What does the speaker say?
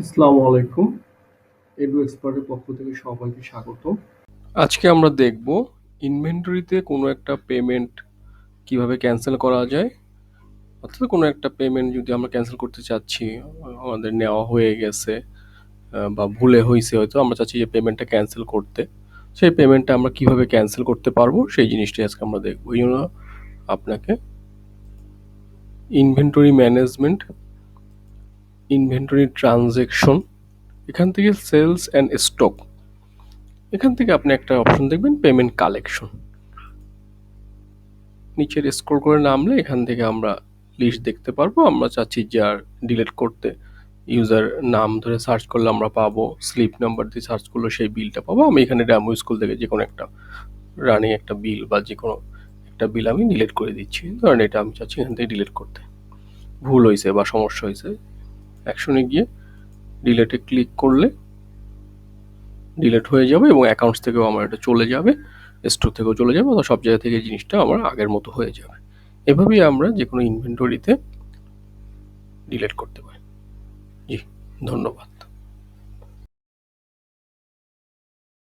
আসসালামু আলাইকুম। এডু এক্সপার্টের পক্ষ থেকে সবাইকে স্বাগত। আজকে আমরা দেখব ইনভেন্টরিতে কোনো একটা পেমেন্ট কিভাবে ক্যান্সেল করা যায়। অর্থাৎ কোনো একটা পেমেন্ট যদি আমরা ক্যান্সেল করতে চাচ্ছি, আমাদের নেওয়া হয়ে গেছে বা ভুলে হয়েছে, হয়তো আমরা চাচ্ছি যে পেমেন্টটা ক্যান্সেল করতে, সেই পেমেন্টটা আমরা কিভাবে ক্যান্সেল করতে পারবো সেই জিনিসটাই আজকে আমরা দেখব। এই জন্য আপনাকে ইনভেন্টরি ম্যানেজমেন্ট, ইনভেন্টরি ট্রানজ্যাকশন, এখান থেকে সেলস অ্যান্ড স্টক, এখান থেকে আপনি একটা অপশন দেখবেন পেমেন্ট কালেকশন। নিচের স্ক্রল করে নামলে এখান থেকে আমরা লিস্ট দেখতে পারবো। আমরা চাচ্ছি যে আর ডিলিট করতে, ইউজার নাম ধরে সার্চ করলে আমরা পাবো, স্লিপ নাম্বার দিয়ে সার্চ করলে সেই বিলটা পাবো। আমি এখানে ড্যামো স্কুল থেকে যে কোনো একটা রানিং একটা বিল বা যে কোনো একটা বিল আমি ডিলিট করে দিচ্ছি। ধরেন এটা আমি চাচ্ছি এখান থেকে ডিলিট করতে, ভুল হয়েছে বা সমস্যা হয়েছে। অ্যাকশনে গিয়ে ডিলেটে ক্লিক করলে ডিলিট হয়ে যাবে এবং অ্যাকাউন্টস থেকেও আমার এটা চলে যাবে, স্টোর থেকেও চলে যাবে, অথবা সব জায়গা থেকে জিনিসটা আমার আগের মতো হয়ে যাবে। এভাবেই আমরা যে কোনো ইনভেন্টরিতে ডিলিট করতে পারি। জি, ধন্যবাদ।